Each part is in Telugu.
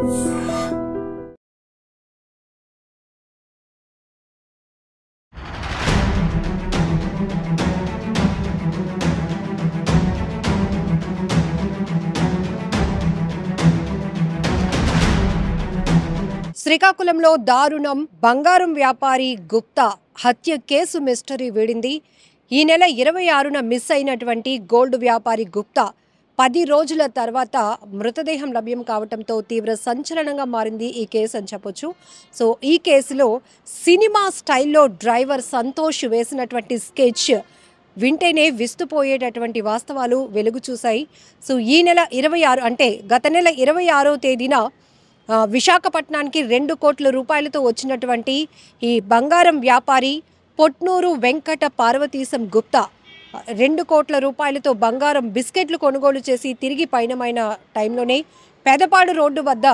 శ్రీకాకుళంలో దారుణం. బంగారం వ్యాపారి గుప్తా హత్య కేసు మిస్టరీ వీడింది. ఈ నెల 26న మిస్ అయినటువంటి గోల్డ్ వ్యాపారి గుప్తా 10 రోజుల తర్వాత మృతదేహం లభ్యం కావడంతో తీవ్ర సంచలనంగా మారింది ఈ కేసు అని చెప్పొచ్చు. సో ఈ కేసులో సినిమా స్టైల్లో డ్రైవర్ సంతోష్ వేసినటువంటి స్కెచ్ వింటేనే విస్తుపోయేటటువంటి వాస్తవాలు వెలుగు చూశాయి. సో ఈ నెల 26 అంటే గత నెల 26వ తేదీన విశాఖపట్నానికి 2 కోట్ల రూపాయలతో వచ్చినటువంటి ఈ బంగారం వ్యాపారి పొట్నూరు వెంకట పార్వతీశం గుప్తా 2 కోట్ల రూపాయలతో బంగారం బిస్కెట్లు కొనుగోలు చేసి తిరిగి పయనమైన టైంలోనే పెదపాడు రోడ్డు వద్ద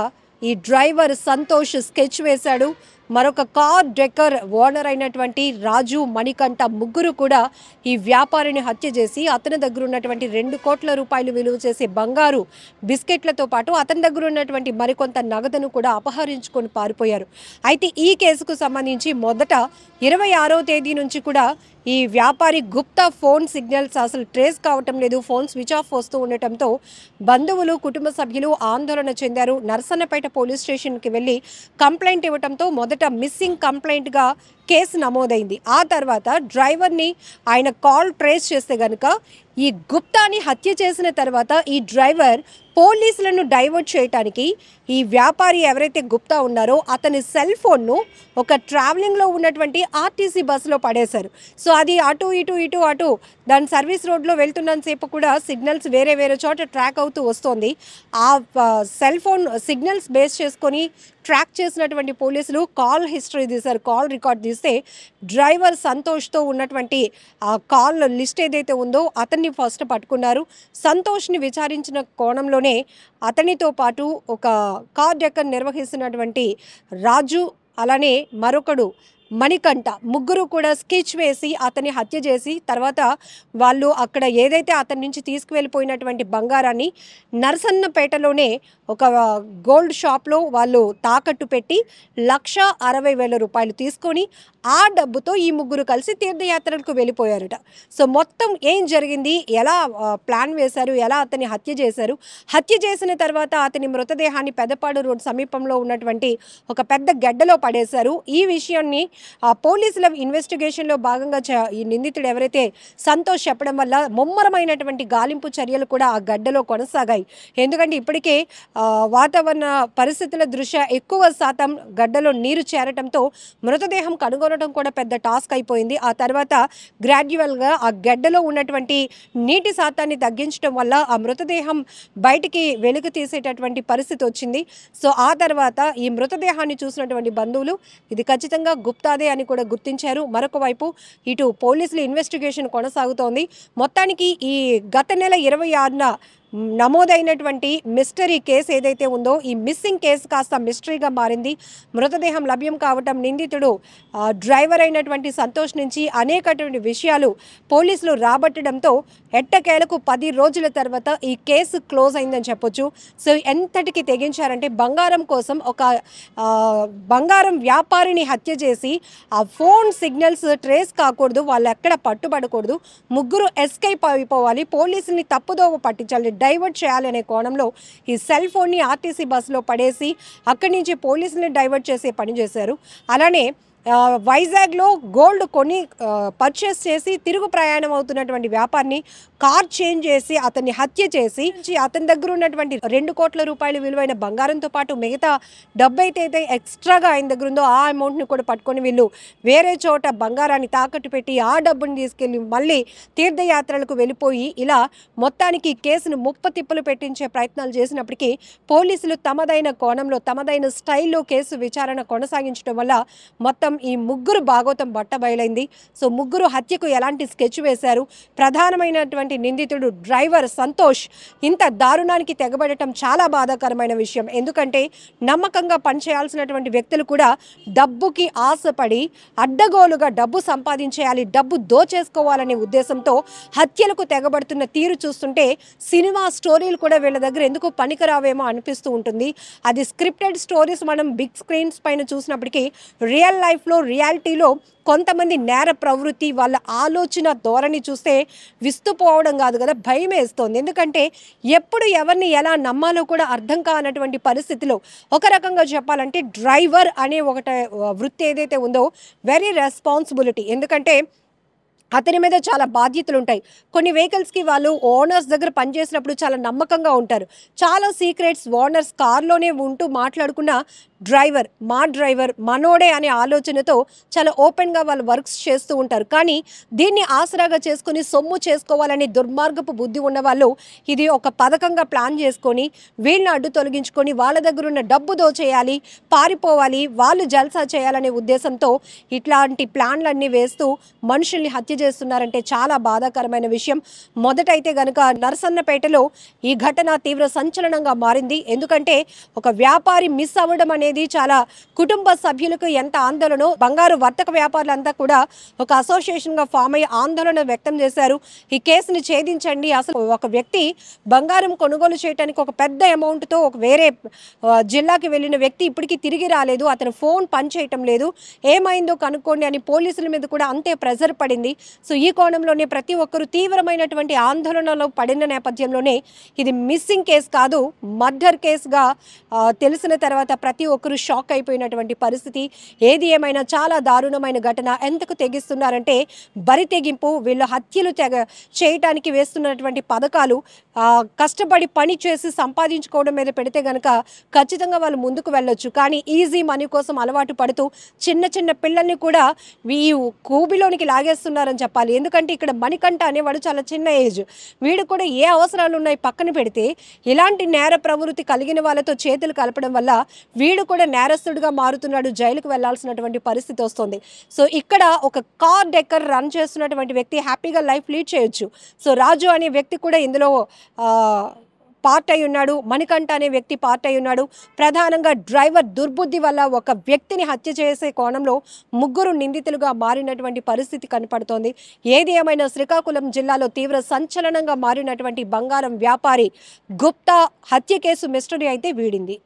ఈ డ్రైవర్ సంతోష్ స్కెచ్ వేశాడు. మరొక కార్ డెక్కర్ ఓనర్ అయినటువంటి రాజు, మణికంఠ ముగ్గురు కూడా ఈ వ్యాపారిని హత్య చేసి అతని దగ్గర ఉన్నటువంటి 2 కోట్ల రూపాయలు విలువ చేసే బంగారు బిస్కెట్లతో పాటు అతని దగ్గర ఉన్నటువంటి మరికొంత నగదును కూడా అపహరించుకొని పారిపోయారు. అయితే ఈ కేసుకు సంబంధించి మొదట 26వ తేదీ నుంచి కూడా ఈ వ్యాపారి గుప్తా ఫోన్ సిగ్నల్స్ అసలు ట్రేస్ కావటం లేదు, ఫోన్ స్విచ్ ఆఫ్ వస్తూ ఉండటంతో బంధువులు, కుటుంబ సభ్యులు ఆందోళన చెందారు. నర్సన్నపేట పోలీస్ స్టేషన్కి వెళ్ళి కంప్లైంట్ ఇవ్వడంతో మొదట మిస్సింగ్ కంప్లైంట్గా కేసు నమోదైంది. ఆ తర్వాత డ్రైవర్ని ఆయన కాల్ ట్రేస్ చేస్తే గనుక ఈ గుప్తాని హత్య చేసిన తర్వాత ఈ డ్రైవర్ పోలీసులను డైవర్ట్ చేయడానికి ఈ వ్యాపారి ఎవరైతే గుప్తా ఉన్నారో అతని సెల్ ఫోన్ను ఒక ట్రావెలింగ్లో ఉన్నటువంటి ఆర్టీసీ బస్సులో పడేశారు. సో అది అటు ఇటు దాని సర్వీస్ రోడ్లో వెళ్తున్నంతసేపు కూడా సిగ్నల్స్ వేరే చోట ట్రాక్ అవుతూ వస్తుంది. ఆ సెల్ ఫోన్ సిగ్నల్స్ బేస్ చేసుకొని ట్రాక్ చేసినటువంటి పోలీసులు కాల్ హిస్టరీ తీశారు. కాల్ రికార్డ్ తీస్తే డ్రైవర్ సంతోష్తో ఉన్నటువంటి ఆ కాల్ లిస్ట్ ఏదైతే ఉందో అతన్ని ఫస్ట్ పట్టుకున్నారు. సంతోష్ని విచారించిన కోణంలోనే అతనితో పాటు ఒక కార్ డెక్కర్ నిర్వహిస్తున్నటువంటి రాజు, అలానే మరొకడు మణికంఠ ముగ్గురు కూడా స్కెచ్ వేసి అతన్ని హత్య చేసి తర్వాత వాళ్ళు అక్కడ ఏదైతే అతని నుంచి తీసుకువెళ్ళిపోయినటువంటి బంగారాన్ని నరసన్నపేటలోనే ఒక గోల్డ్ షాప్లో వాళ్ళు తాకట్టు పెట్టి 1,60,000 రూపాయలు తీసుకొని ఆ డబ్బుతో ఈ ముగ్గురు కలిసి తీర్థయాత్రలకు వెళ్ళిపోయారట. సో మొత్తం ఏం జరిగింది, ఎలా ప్లాన్ వేశారు, ఎలా అతన్ని హత్య చేశారు, హత్య చేసిన తర్వాత అతని మృతదేహాన్ని పెదపాడు రోడ్ సమీపంలో ఉన్నటువంటి ఒక పెద్ద గడ్డలో పడేశారు. ఈ విషయాన్ని పోలీసుల ఇన్వెస్టిగేషన్లో భాగంగా ఈ నిందితుడు ఎవరైతే సంతోష్ చెప్పడం వల్ల ముమ్మరమైనటువంటి గాలింపు చర్యలు కూడా ఆ గడ్డలో కొనసాగాయి. ఎందుకంటే ఇప్పటికే వాతావరణ పరిస్థితుల దృష్ట్యా ఎక్కువ శాతం గడ్డలో నీరు చేరటంతో మృతదేహం కనుగొనడం కూడా పెద్ద టాస్క్ అయిపోయింది. ఆ తర్వాత గ్రాడ్యువల్గా ఆ గడ్డలో ఉన్నటువంటి నీటి శాతాన్ని తగ్గించడం వల్ల ఆ మృతదేహం బయటికి వెలుగు తీసేటటువంటి పరిస్థితి వచ్చింది. సో ఆ తర్వాత ఈ మృతదేహాన్ని చూసినటువంటి బంధువులు ఇది ఖచ్చితంగా గుప్తాదే అని కూడా గుర్తించారు. మరొక వైపు ఇటు పోలీసుల ఇన్వెస్టిగేషన్ కొనసాగుతోంది. మొత్తానికి ఈ గత నెల 26న నమోదైనటువంటి మిస్టరీ కేసు ఏదైతే ఉందో ఈ మిస్సింగ్ కేసు కాస్త మిస్టరీగా మారింది. మృతదేహం లభ్యం కావటం, నిందితుడు డ్రైవర్ అయినటువంటి సంతోష్ నుంచి అనేకటువంటి విషయాలు పోలీసులు రాబట్టడంతో ఎట్టకేలకు 10 రోజుల తర్వాత ఈ కేసు క్లోజ్ అయిందని చెప్పొచ్చు. సో ఎంతటికి తెగించారంటే బంగారం కోసం ఒక బంగారం వ్యాపారిని హత్య చేసి ఆ ఫోన్ సిగ్నల్స్ ట్రేస్ కాకూడదు, వాళ్ళు ఎక్కడ పట్టుబడకూడదు, ముగ్గురు ఎస్కేప్ అయిపోవాలి, పోలీసుల్ని తప్పుదోవ పట్టించాలి, డైవర్ట్ చేయాలనే కోణంలో ఈ సెల్ ఫోన్ని ఆర్టీసీ బస్సులో పడేసి అక్కడి నుంచి పోలీసుల్ని డైవర్ట్ చేసే పని చేశారు. అలానే వైజాగ్లో గోల్డ్ కొని పర్చేస్ చేసి తిరుగు ప్రయాణం అవుతున్నటువంటి వ్యాపారిని కార్ చేంజ్ చేసి అతన్ని హత్య చేసి అతని దగ్గర ఉన్నటువంటి 2 కోట్ల రూపాయలు విలువైన బంగారంతో పాటు మిగతా డబ్బు అయితే ఎక్స్ట్రాగా ఆయన దగ్గర ఉందో ఆ అమౌంట్ని కూడా పట్టుకొని వీళ్ళు వేరే చోట బంగారాన్ని తాకట్టు పెట్టి ఆ డబ్బుని తీసుకెళ్ళి మళ్ళీ తీర్థయాత్రలకు వెళ్ళిపోయి ఇలా మొత్తానికి కేసును ముప్పతిప్పలు పెట్టించే ప్రయత్నాలు చేసినప్పటికీ పోలీసులు తమదైన కోణంలో తమదైన స్టైల్లో కేసు విచారణ కొనసాగించడం వల్ల మొత్తం ఈ ముగ్గురు భాగవతం బట్టబయలైంది. సో ముగ్గురు హత్యకు ఎలాంటి స్కెచ్ వేశారు, ప్రధానమైనటువంటి నిందితుడు డ్రైవర్ సంతోష్ ఇంత దారుణానికి తెగబడటం చాలా బాధాకరమైన విషయం. ఎందుకంటే నమ్మకంగా పనిచేయాల్సినటువంటి వ్యక్తులు కూడా డబ్బుకి ఆశపడి అడ్డగోలుగా డబ్బు సంపాదించేయాలి, డబ్బు దోచేసుకోవాలనే ఉద్దేశంతో హత్యలకు తెగబడుతున్న తీరు చూస్తుంటే సినిమా స్టోరీలు కూడా వీళ్ళ దగ్గర ఎందుకు పనికిరావేమో అనిపిస్తూ ఉంటుంది. అది స్క్రిప్టెడ్ స్టోరీస్ మనం బిగ్ స్క్రీన్స్ పైన చూసినప్పటికీ రియల్ లైఫ్లో రియాలిటీలో కొంతమంది నేర ప్రవృత్తి, వాళ్ళ ఆలోచన ధోరణి చూస్తే విస్తుపోవడం కాదు కదా, భయం వేస్తోంది. ఎందుకంటే ఎప్పుడు ఎవరిని ఎలా నమ్మాలో కూడా అర్థం కానటువంటి పరిస్థితిలో ఒక రకంగా చెప్పాలంటే డ్రైవర్ అనే ఒకటి వృత్తి ఏదైతే ఉందో వెరీ రెస్పాన్సిబిలిటీ. ఎందుకంటే అతని మీద చాలా బాధ్యతలు ఉంటాయి. కొన్ని వెహికల్స్కి వాళ్ళు ఓనర్స్ దగ్గర పనిచేసినప్పుడు చాలా నమ్మకంగా ఉంటారు. చాలా సీక్రెట్స్ ఓనర్స్ కార్లోనే ఉంటూ మాట్లాడుకున్న డ్రైవర్ మనోడే అనే ఆలోచనతో చాలా ఓపెన్గా వాళ్ళు వర్క్స్ చేస్తూ ఉంటారు. కానీ దీన్ని ఆసరాగా చేసుకుని సొమ్ము చేసుకోవాలని దుర్మార్గపు బుద్ధి ఉన్న వాళ్ళు ఇది ఒక పథకంగా ప్లాన్ చేసుకొని వీళ్ళని అడ్డు తొలగించుకొని వాళ్ళ దగ్గర ఉన్న డబ్బు దోచేయాలి, పారిపోవాలి, వాళ్ళు జల్సా చేయాలనే ఉద్దేశంతో ఇట్లాంటి ప్లాన్లన్నీ వేస్తూ మనుషుల్ని హత్య చేస్తున్నారంటే చాలా బాధాకరమైన విషయం. మొదటైతే గనుక నరసన్నపేటలో ఈ ఘటన తీవ్ర సంచలనంగా మారింది. ఎందుకంటే ఒక వ్యాపారి మిస్ అవ్వడం అనేది చాలా కుటుంబ సభ్యులకు ఎంత ఆందోళన. బంగారు వర్తక వ్యాపారులంతా కూడా ఒక అసోసియేషన్గా ఫామ్ అయ్యి ఆందోళన వ్యక్తం చేశారు. ఈ కేసుని ఛేదించండి. అసలు ఒక వ్యక్తి బంగారం కొనుగోలు చేయడానికి ఒక పెద్ద అమౌంట్తో ఒక వేరే జిల్లాకి వెళ్ళిన వ్యక్తి ఇప్పటికీ తిరిగి రాలేదు, అతను ఫోన్ పనిచేయటం లేదు, ఏమైందో కనుక్కోండి అని పోలీసుల మీద కూడా అంతే ప్రెజర్ పడింది. సో ఈ కోణంలోనే ప్రతి ఒక్కరూ తీవ్రమైనటువంటి ఆందోళనలో పడిన నేపథ్యంలోనే ఇది మిస్సింగ్ కేసు కాదు, మర్డర్ కేసుగా తెలిసిన తర్వాత ప్రతి ఒక్కరూ షాక్ అయిపోయినటువంటి పరిస్థితి. ఏది ఏమైనా చాలా దారుణమైన ఘటన. ఎంతకు తెగిస్తున్నారంటే బరి తెగింపు. వీళ్ళు హత్యలు చేయటానికి వేస్తున్నటువంటి పథకాలు కష్టపడి పని చేసి సంపాదించుకోవడం మీద పెడితే గనక ఖచ్చితంగా వాళ్ళు ముందుకు వెళ్ళొచ్చు. కానీ ఈజీ మనీ కోసం అలవాటు పడుతూ చిన్న చిన్న పిల్లల్ని కూడా ఈ కూబిలోనికి లాగేస్తున్నారని చెప్పాలి. ఎందుకంటే ఇక్కడ మణికంఠ అనేవాడు చాలా చిన్న ఏజ్, వీడు కూడా ఏ అవసరాలు ఉన్నాయి పక్కన పెడితే ఇలాంటి నేర ప్రవృత్తి కలిగిన వాళ్ళతో చేతులు కలపడం వల్ల వీడు కూడా నేరస్తుడిగా మారుతున్నాడు, జైలుకు వెళ్లాల్సినటువంటి పరిస్థితి వస్తుంది. సో ఇక్కడ ఒక కార్ డెక్కర్ రన్ చేస్తున్నటువంటి వ్యక్తి హ్యాపీగా లైఫ్ లీడ్ చేయొచ్చు. సో రాజు అనే వ్యక్తి కూడా ఇందులో పార్ట్ అయి ఉన్నాడు, మణికంఠ అనే వ్యక్తి పార్ట్ అయి ఉన్నాడు. ప్రధానంగా డ్రైవర్ దుర్బుద్ధి వల్ల ఒక వ్యక్తిని హత్య చేసే కోణంలో ముగ్గురు నిందితులుగా మారినటువంటి పరిస్థితి కనపడుతోంది. ఏది ఏమైనా శ్రీకాకుళం జిల్లాలో తీవ్ర సంచలనంగా మారినటువంటి బంగారం వ్యాపారి గుప్తా హత్య కేసు మిస్టరీ అయితే వీడింది.